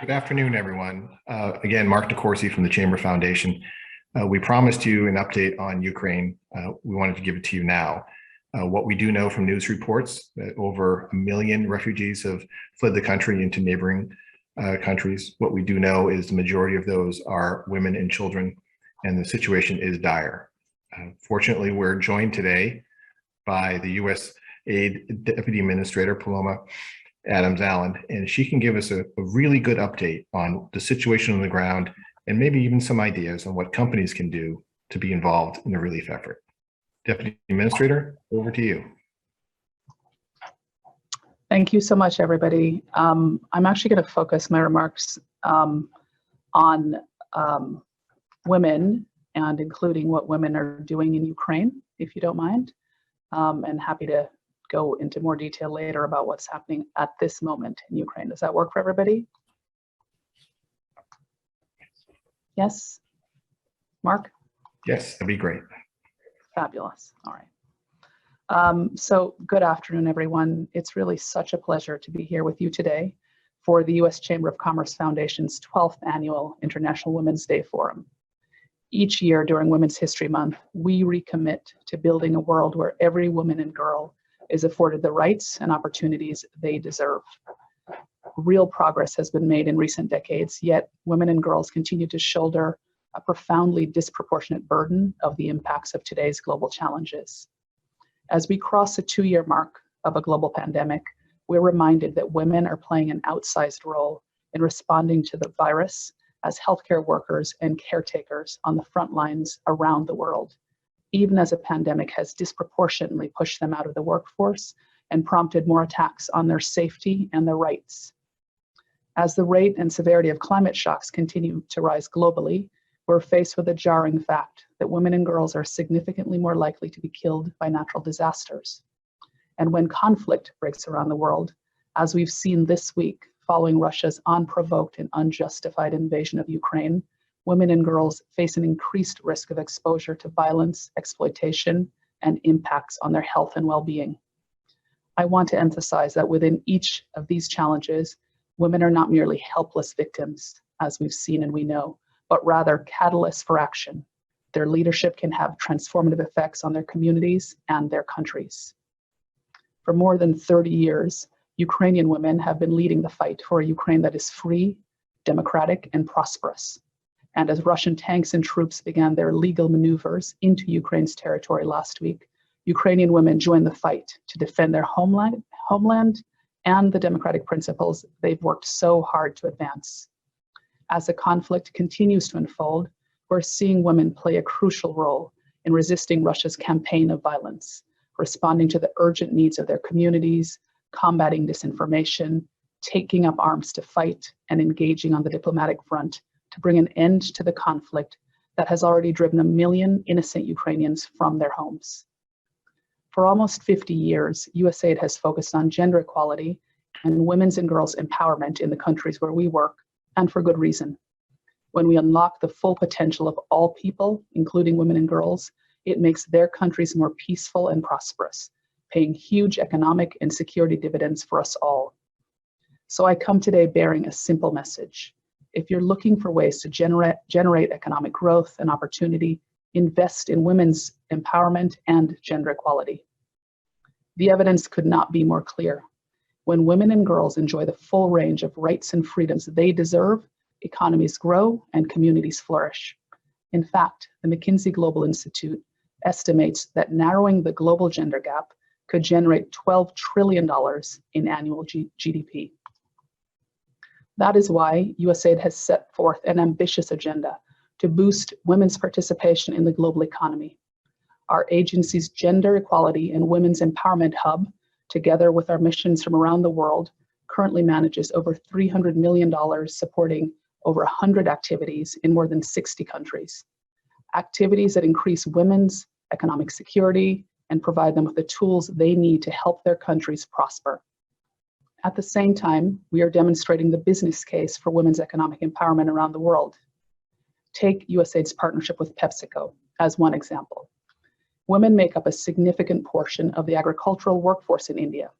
Good afternoon, everyone. Again, Mark DeCourcy from the Chamber Foundation. We promised you an update on Ukraine. We wanted to give it to you now. What we do know from news reports that over 1 million refugees have fled the country into neighboring countries. What we do know is the majority of those are women and children, and the situation is dire. Fortunately, we're joined today by the U.S. Aid Deputy Administrator, Paloma Adams-Allen, and she can give us a really good update on the situation on the ground and maybe even some ideas on what companies can do to be involved in the relief effort. Deputy Administrator, over to you. Thank you so much, everybody. I'm actually going to focus my remarks on women and including what women are doing in Ukraine, if you don't mind, and happy to go into more detail later about what's happening at this moment in Ukraine. Does that work for everybody? Yes? Mark? Yes, that'd be great. Fabulous. All right. So good afternoon, everyone. It's really such a pleasure to be here with you today for the U.S. Chamber of Commerce Foundation's 12th Annual International Women's Day Forum. Each year during Women's History Month, we recommit to building a world where every woman and girl is afforded the rights and opportunities they deserve. Real progress has been made in recent decades, yet women and girls continue to shoulder a profoundly disproportionate burden of the impacts of today's global challenges. As we cross the 2-year mark of a global pandemic, we're reminded that women are playing an outsized role in responding to the virus as healthcare workers and caretakers on the front lines around the world, even as a pandemic has disproportionately pushed them out of the workforce and prompted more attacks on their safety and their rights. As the rate and severity of climate shocks continue to rise globally, we're faced with a jarring fact that women and girls are significantly more likely to be killed by natural disasters. And when conflict breaks around the world, as we've seen this week following Russia's unprovoked and unjustified invasion of Ukraine, women and girls face an increased risk of exposure to violence, exploitation, and impacts on their health and well-being. I want to emphasize that within each of these challenges, women are not merely helpless victims, as we've seen and we know, but rather catalysts for action. Their leadership can have transformative effects on their communities and their countries. For more than 30 years, Ukrainian women have been leading the fight for a Ukraine that is free, democratic, and prosperous. And as Russian tanks and troops began their illegal maneuvers into Ukraine's territory last week, Ukrainian women joined the fight to defend their homeland and the democratic principles they've worked so hard to advance. As the conflict continues to unfold, we're seeing women play a crucial role in resisting Russia's campaign of violence, responding to the urgent needs of their communities, combating disinformation, taking up arms to fight, and engaging on the diplomatic front to bring an end to the conflict that has already driven 1 million innocent Ukrainians from their homes. For almost 50 years, USAID has focused on gender equality and women's and girls' empowerment in the countries where we work, and for good reason. When we unlock the full potential of all people, including women and girls, it makes their countries more peaceful and prosperous, paying huge economic and security dividends for us all. So I come today bearing a simple message. If you're looking for ways to generate economic growth and opportunity, invest in women's empowerment and gender equality. The evidence could not be more clear. When women and girls enjoy the full range of rights and freedoms they deserve, economies grow and communities flourish. In fact, the McKinsey Global Institute estimates that narrowing the global gender gap could generate $12 trillion in annual GDP. That is why USAID has set forth an ambitious agenda to boost women's participation in the global economy. Our agency's Gender Equality and Women's Empowerment Hub, together with our missions from around the world, currently manages over $300 million supporting over 100 activities in more than 60 countries. Activities that increase women's economic security and provide them with the tools they need to help their countries prosper. At the same time, we are demonstrating the business case for women's economic empowerment around the world. Take USAID's partnership with PepsiCo as one example. Women make up a significant portion of the agricultural workforce in India,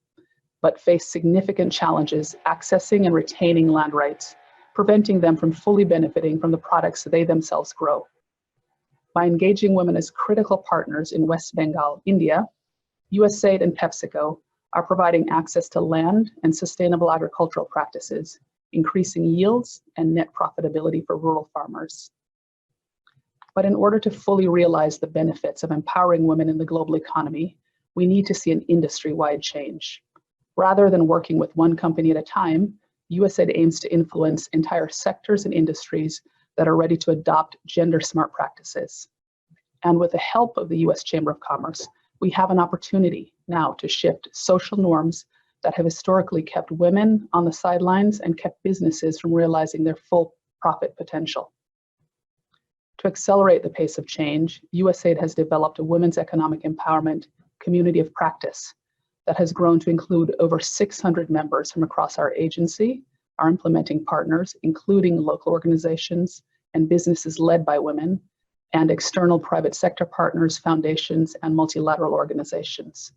but face significant challenges accessing and retaining land rights preventing them from fully benefiting from the products they themselves grow. By engaging women as critical partners in West Bengal, India, USAID and PepsiCo are providing access to land and sustainable agricultural practices, increasing yields and net profitability for rural farmers. But in order to fully realize the benefits of empowering women in the global economy, we need to see an industry-wide change. Rather than working with one company at a time, USAID aims to influence entire sectors and industries that are ready to adopt gender-smart practices. And with the help of the US Chamber of Commerce, we have an opportunity now to shift social norms that have historically kept women on the sidelines and kept businesses from realizing their full profit potential. To accelerate the pace of change, USAID has developed a women's economic empowerment community of practice that has grown to include over 600 members from across our agency, our implementing partners, including local organizations and businesses led by women, and external private sector partners, foundations, and multilateral organizations.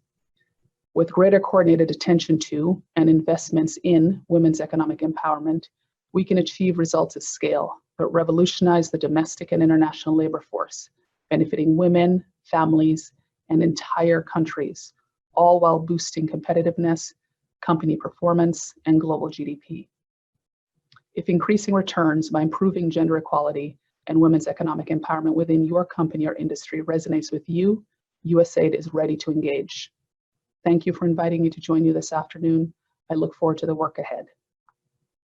With greater coordinated attention to and investments in women's economic empowerment, we can achieve results at scale that revolutionize the domestic and international labor force, benefiting women, families, and entire countries, all while boosting competitiveness, company performance, and global GDP. If increasing returns by improving gender equality and women's economic empowerment within your company or industry resonates with you, USAID is ready to engage. Thank you for inviting me to join you this afternoon. I look forward to the work ahead.